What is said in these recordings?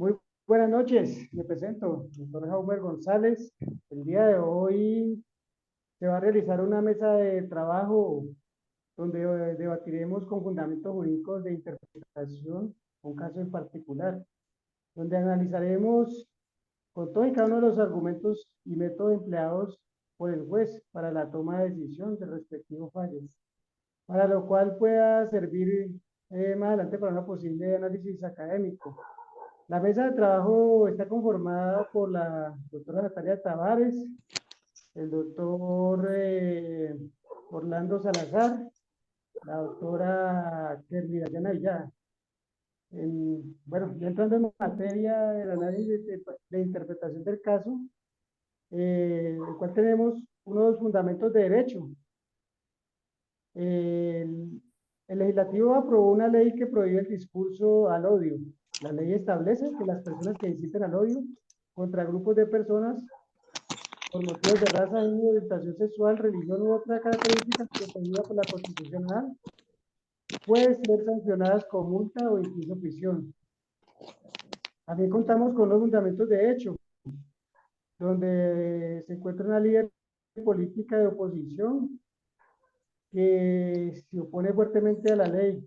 Muy buenas noches, me presento, doctor Jaumer González. El día de hoy se va a realizar una mesa de trabajo donde debatiremos con fundamentos jurídicos de interpretación un caso en particular, donde analizaremos con todo y cada uno de los argumentos y métodos empleados por el juez para la toma de decisión del respectivo fallo, para lo cual pueda servir más adelante para una posible análisis académico. La mesa de trabajo está conformada por la doctora Natalia Tavares, el doctor Orlando Salazar, la doctora Kerly Dayana Villada. Bueno, ya entrando en materia del análisis de interpretación del caso, el cual tenemos unos fundamentos de derecho. El, el legislativo aprobó una ley que prohíbe el discurso al odio. La ley establece que las personas que inciten al odio contra grupos de personas por motivos de raza, género, orientación sexual, religión u otra característica protegida por la Constitución Nacional pueden ser sancionadas con multa o incluso prisión. También contamos con los fundamentos de hecho, donde se encuentra una líder política de oposición que se opone fuertemente a la ley,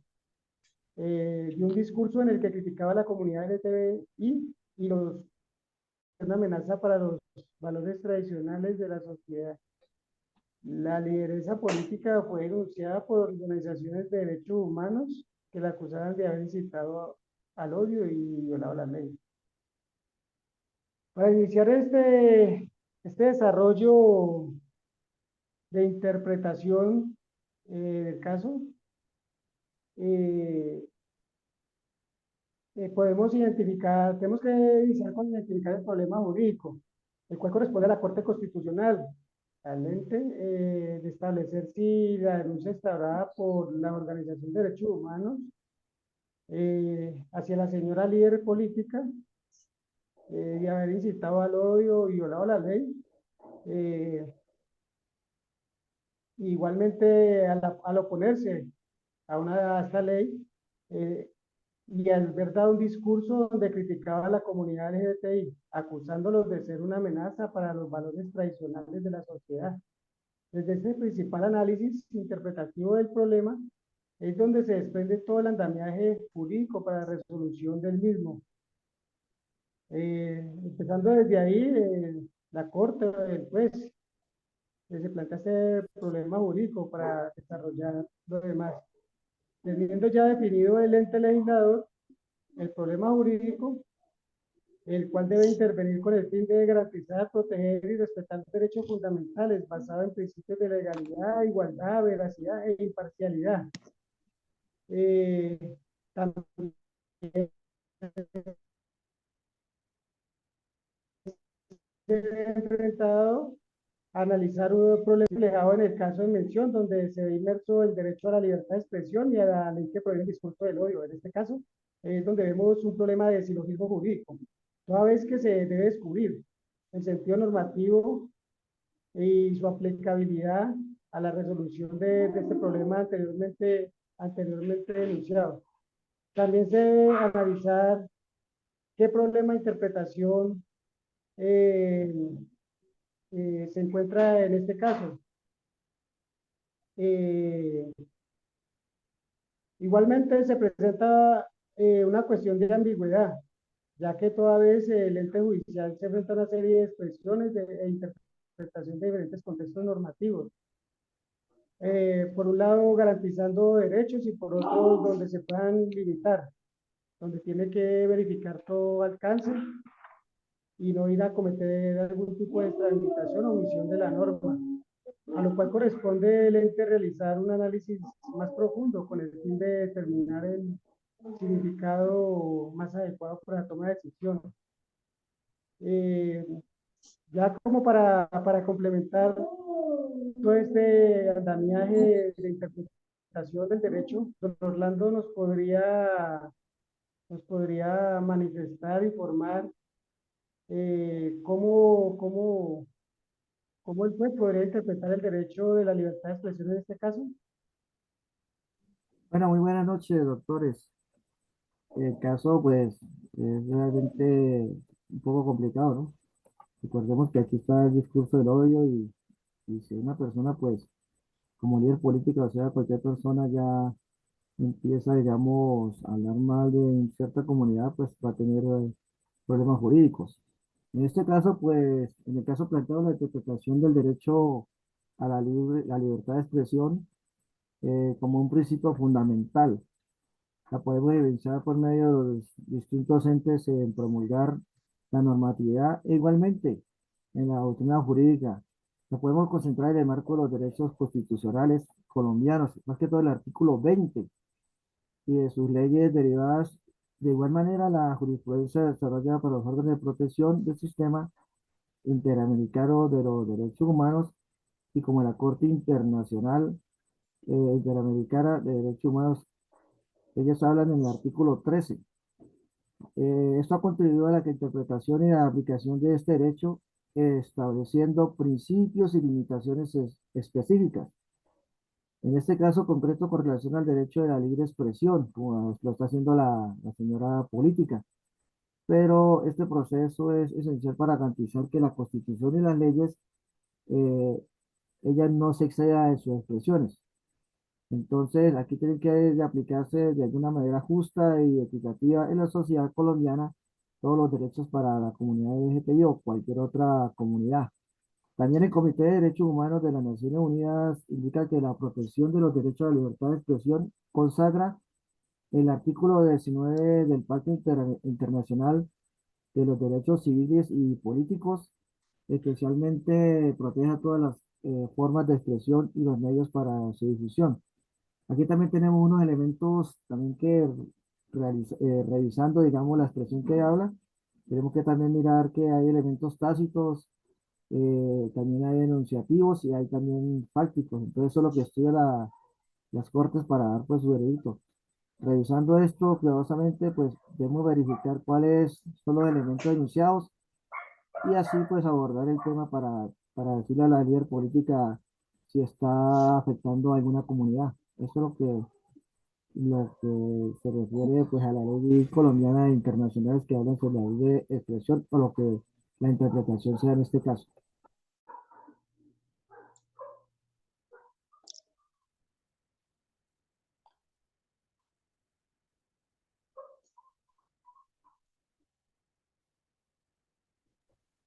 dio un discurso en el que criticaba a la comunidad LGTBI y una amenaza para los valores tradicionales de la sociedad. La lideresa política fue denunciada por organizaciones de derechos humanos que la acusaban de haber incitado al odio y violado la ley. Para iniciar este desarrollo de interpretación del caso, eh, tenemos que iniciar con identificar el problema jurídico, el cual corresponde a la Corte Constitucional, al ente de establecer si la denuncia instaurada por la Organización de Derechos Humanos hacia la señora líder política de haber incitado al odio y violado la ley. Eh, Igualmente, al oponerse a esta ley, eh, y al haber dado un discurso donde criticaba a la comunidad LGBTI, acusándolos de ser una amenaza para los valores tradicionales de la sociedad. Desde ese principal análisis interpretativo del problema, es donde se desprende todo el andamiaje jurídico para la resolución del mismo. Empezando desde ahí, la Corte, el juez, se plantea este problema jurídico para desarrollar lo demás. Teniendo ya definido el ente legislador, el problema jurídico, el cual debe intervenir con el fin de garantizar, proteger y respetar derechos fundamentales basados en principios de legalidad, igualdad, veracidad e imparcialidad. También se ha enfrentado a analizar un problema reflejado en el caso de mención, donde se ve inmerso el derecho a la libertad de expresión y a la ley que prohíbe el discurso del odio. En este caso, es donde vemos un problema de silogismo jurídico, toda vez que se debe descubrir el sentido normativo y su aplicabilidad a la resolución de este problema anteriormente denunciado. También se debe analizar qué problema de interpretación eh, se encuentra en este caso. Eh, Igualmente se presenta una cuestión de ambigüedad, ya que toda vez el ente judicial se enfrenta a una serie de expresiones e interpretación de diferentes contextos normativos. Por un lado, garantizando derechos y por otro, donde se puedan limitar, donde tiene que verificar todo alcance y no ir a cometer algún tipo de extralimitación o omisión de la norma, a lo cual corresponde el ente realizar un análisis más profundo con el fin de determinar el significado más adecuado para la toma de decisión. Eh, ya como para complementar todo este andamiaje de interpretación del derecho, don Orlando nos podría manifestar, informar cómo el juez podría interpretar el derecho de la libertad de expresión en este caso. Bueno, muy buenas noches, doctores. El caso, pues, es realmente un poco complicado, ¿no? Recordemos que aquí está el discurso del odio y si una persona, pues, como líder político, o sea, cualquier persona ya empieza, digamos, a hablar mal de cierta comunidad, pues va a tener problemas jurídicos. En este caso, pues, en el caso planteado, la interpretación del derecho a la libertad de expresión como un principio fundamental. La podemos evidenciar por medio de los distintos entes en promulgar la normatividad e igualmente en la doctrina jurídica. Nos podemos concentrar en el marco de los derechos constitucionales colombianos, más que todo el artículo 20 y de sus leyes derivadas. De igual manera, la jurisprudencia desarrollada por los órganos de protección del sistema interamericano de los derechos humanos y como la Corte Internacional Interamericana de Derechos Humanos. Ellos hablan en el artículo 13. Esto ha contribuido a la interpretación y la aplicación de este derecho, estableciendo principios y limitaciones específicas. En este caso concreto, con relación al derecho de la libre expresión, como lo está haciendo la señora política. Pero este proceso es esencial para garantizar que la Constitución y las leyes, eh, ellas no se excedan en sus expresiones. Entonces, aquí tiene que de aplicarse de alguna manera justa y equitativa en la sociedad colombiana todos los derechos para la comunidad LGTBI o cualquier otra comunidad. También el Comité de Derechos Humanos de las Naciones Unidas indica que la protección de los derechos a la libertad de expresión consagra el artículo 19 del Pacto Internacional de los Derechos Civiles y Políticos, especialmente protege a todas las formas de expresión y los medios para su difusión. Aquí también tenemos unos elementos también que revisando, digamos, la expresión que habla, tenemos que también mirar que hay elementos tácitos, también hay enunciativos y hay también fácticos. Entonces, eso es lo que estudia las cortes para dar pues su veredicto. Revisando esto cuidadosamente, pues debemos verificar cuáles son los elementos enunciados y así pues abordar el tema para decirle a la líder política si está afectando a alguna comunidad. Eso es lo que se refiere pues a la ley colombiana e internacionales que hablan sobre la ley de expresión o lo que la interpretación sea en este caso.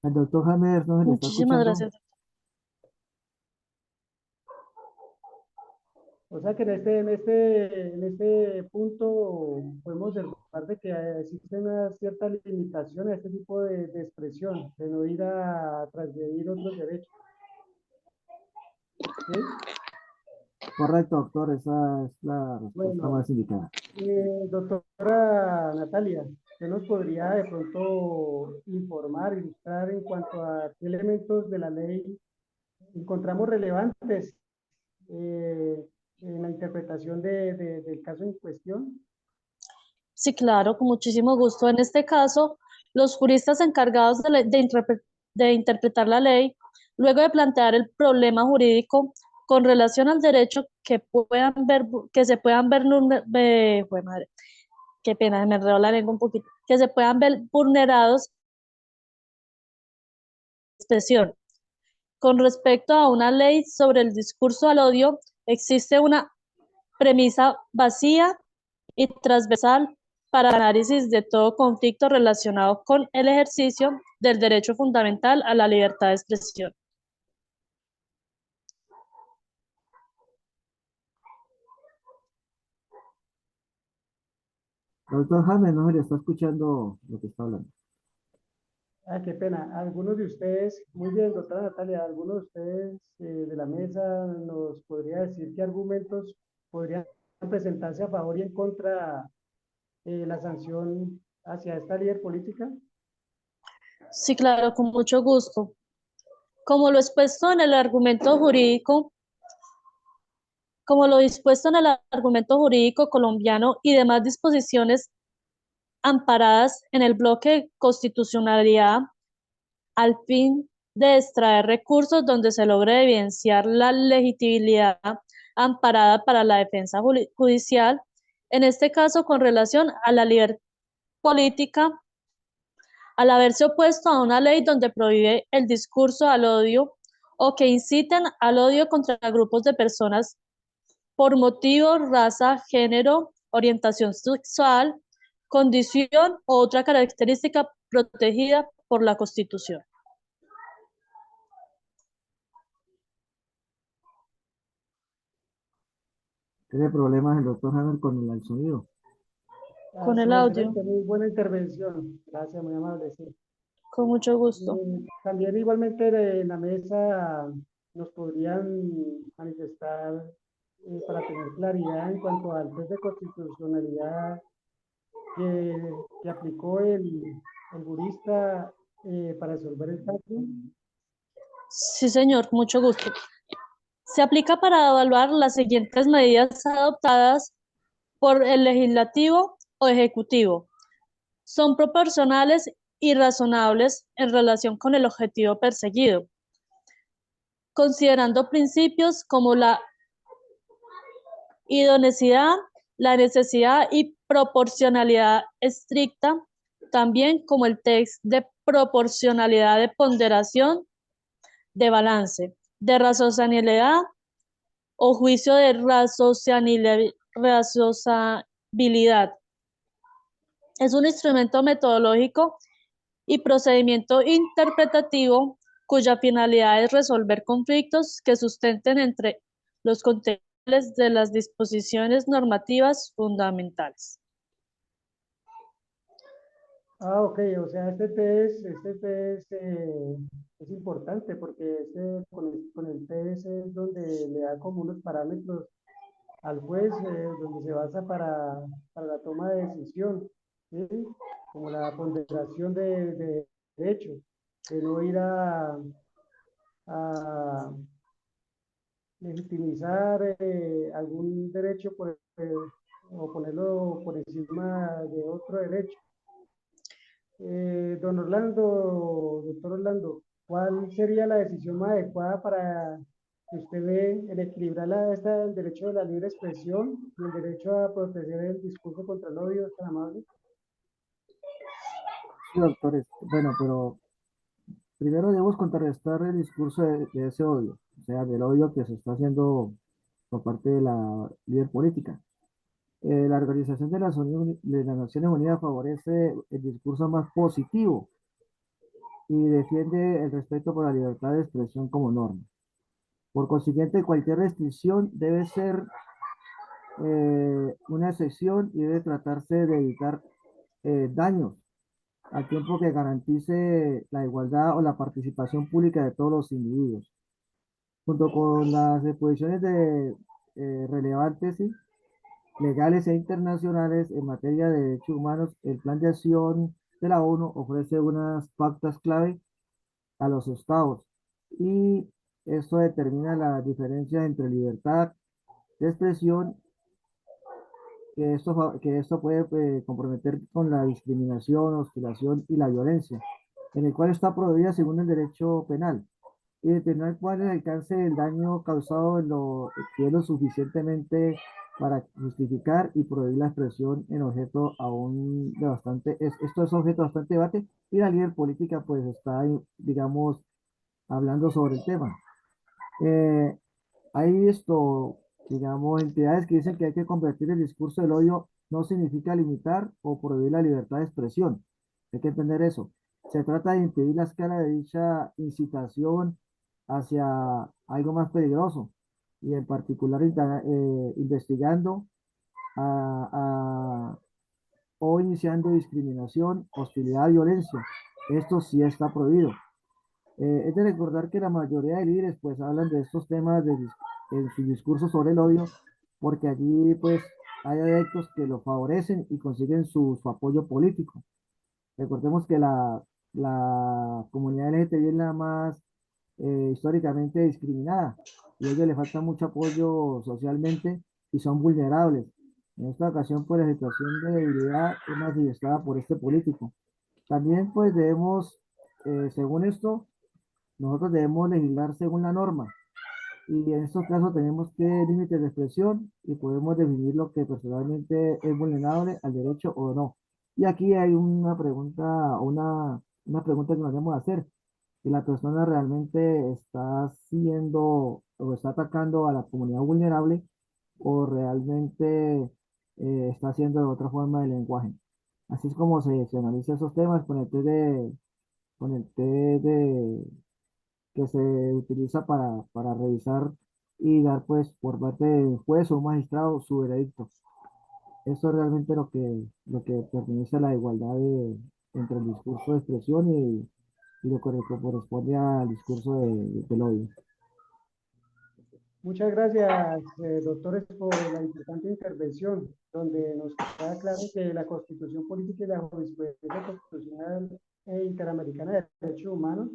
El doctor James no se le está Muchísimas escuchando. gracias. O sea que en este punto podemos observar de que existe una cierta limitación a este tipo de expresión, de no ir a transgredir otros derechos, ¿sí? Correcto, doctor, esa es la respuesta Bueno, más indicada. doctora Natalia, ¿qué nos podría de pronto informar, ilustrar en cuanto a qué elementos de la ley encontramos relevantes eh, en la interpretación del caso en cuestión? Sí, claro, con muchísimo gusto. En este caso, los juristas encargados de interpretar la ley, luego de plantear el problema jurídico con relación al derecho que se puedan ver, jue madre, qué pena, me enredó la lengua un poquito, que se puedan ver vulnerados expresión. Con respecto a una ley sobre el discurso al odio, existe una premisa vacía y transversal para el análisis de todo conflicto relacionado con el ejercicio del derecho fundamental a la libertad de expresión. Doctor James no se le está escuchando lo que está hablando. Ah, qué pena. Algunos de ustedes, muy bien, doctora Natalia, algunos de ustedes de la mesa nos podría decir qué argumentos podrían presentarse a favor y en contra la sanción hacia esta líder política. Sí, claro, con mucho gusto. Como lo expuesto en el argumento jurídico, como lo dispuesto en el argumento jurídico colombiano y demás disposiciones amparadas en el bloque de constitucionalidad al fin de extraer recursos donde se logre evidenciar la legitimidad amparada para la defensa judicial en este caso con relación a la libertad política, al haberse opuesto a una ley donde prohíbe el discurso al odio o que inciten al odio contra grupos de personas por motivo, raza, género, orientación sexual, condición o otra característica protegida por la Constitución. Tiene problemas el doctor Hammer con el sonido. Con Sí, el audio, excelente, muy buena intervención. Gracias, muy amable. Sí. con mucho gusto. También igualmente en la mesa nos podrían manifestar para tener claridad en cuanto al test de constitucionalidad que aplicó el jurista para resolver el caso. Sí, señor, con mucho gusto. Se aplica para evaluar las siguientes medidas adoptadas por el legislativo o ejecutivo. Son proporcionales y razonables en relación con el objetivo perseguido, considerando principios como la idoneidad, la necesidad y proporcionalidad estricta, también como el test de proporcionalidad de ponderación, de balance, de razonabilidad o juicio de razonabilidad. Es un instrumento metodológico y procedimiento interpretativo cuya finalidad es resolver conflictos que sustenten entre los contenidos de las disposiciones normativas fundamentales. Ok, o sea, este test es importante porque con el test es donde le da como unos parámetros al juez, donde se basa para la toma de decisión, ¿sí? Como la ponderación de derechos, de no ir a legitimizar algún derecho o ponerlo por encima de otro derecho. Don Orlando, doctor Orlando, ¿cuál sería la decisión más adecuada para que usted ve el equilibrar el derecho de la libre expresión y el derecho a proteger el discurso contra el odio tan amable? Sí, doctores. Bueno, pero primero debemos contrarrestar el discurso de ese odio, o sea, del odio que se está haciendo por parte de la líder política. La Organización de las Naciones Unidas favorece el discurso más positivo y defiende el respeto por la libertad de expresión como norma. Por consiguiente, cualquier restricción debe ser una excepción y debe tratarse de evitar daños al tiempo que garantice la igualdad o la participación pública de todos los individuos. Junto con las disposiciones relevantes, ¿sí?, legales e internacionales en materia de derechos humanos, el Plan de Acción de la ONU ofrece unas pautas clave a los estados y esto determina la diferencia entre libertad de expresión, que esto puede comprometer con la discriminación, hostigamiento y la violencia, en el cual está prohibida según el derecho penal, y determinar cuál es el alcance del daño causado que es lo suficientemente para justificar y prohibir la expresión en objeto aún de esto es objeto de bastante debate y la líder política pues está, digamos, hablando sobre el tema. Eh, Hay digamos, entidades que dicen que hay que convertir el discurso del odio no significa limitar o prohibir la libertad de expresión. Hay que entender eso. Se trata de impedir la escala de dicha incitación hacia algo más peligroso y en particular investigando a- o iniciando discriminación, hostilidad, violencia. Esto sí está prohibido. Es de recordar que la mayoría de líderes pues hablan de estos temas en su discurso sobre el odio, porque allí pues hay adeptos que lo favorecen y consiguen su apoyo político. Recordemos que la comunidad LGTBI es la más históricamente discriminada y a ellos les falta mucho apoyo socialmente y son vulnerables. En esta ocasión, pues la situación de debilidad es manifestada por este político. También pues según esto, nosotros debemos legislar según la norma Y en estos casos tenemos que límites de expresión y podemos definir lo que personalmente es vulnerable al derecho o no. Y aquí hay una pregunta que nos debemos hacer. Si la persona realmente está siendo o está atacando a la comunidad vulnerable o realmente está haciendo de otra forma de lenguaje. Así es como se analiza esos temas con el té de, que se utiliza para revisar y dar pues por parte del juez o magistrado su veredicto. Eso es realmente lo que pertenece a la igualdad entre el discurso de expresión y lo que corresponde al discurso del odio. Muchas gracias, doctores, por la importante intervención, donde nos queda claro que la Constitución Política y la Jurisprudencia Constitucional e Interamericana de Derechos Humanos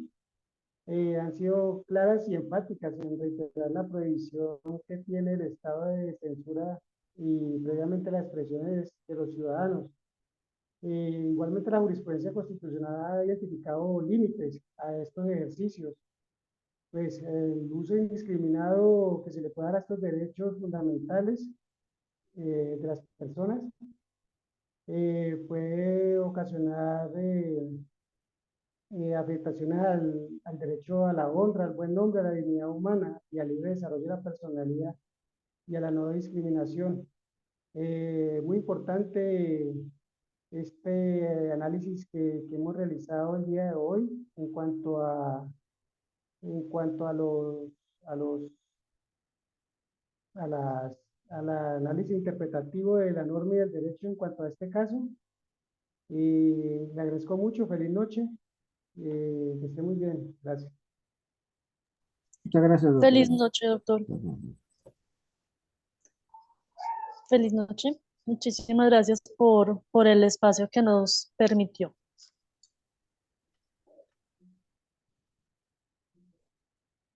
han sido claras y enfáticas en reiterar la prohibición que tiene el estado de censura y previamente las expresiones de los ciudadanos. Igualmente, la jurisprudencia constitucional ha identificado límites a estos ejercicios, pues el uso indiscriminado que se le puede dar a estos derechos fundamentales de las personas puede ocasionar afectaciones al derecho a la honra, al buen nombre, a la dignidad humana y al libre desarrollo de la personalidad y a la no discriminación. Muy importante este análisis que hemos realizado el día de hoy en cuanto a los a las, al análisis interpretativo de la norma y del derecho en cuanto a este caso. Y le agradezco mucho, feliz noche, que esté muy bien, gracias. Muchas gracias, doctor. Feliz noche, doctor. Feliz noche. Muchísimas gracias por el espacio que nos permitió.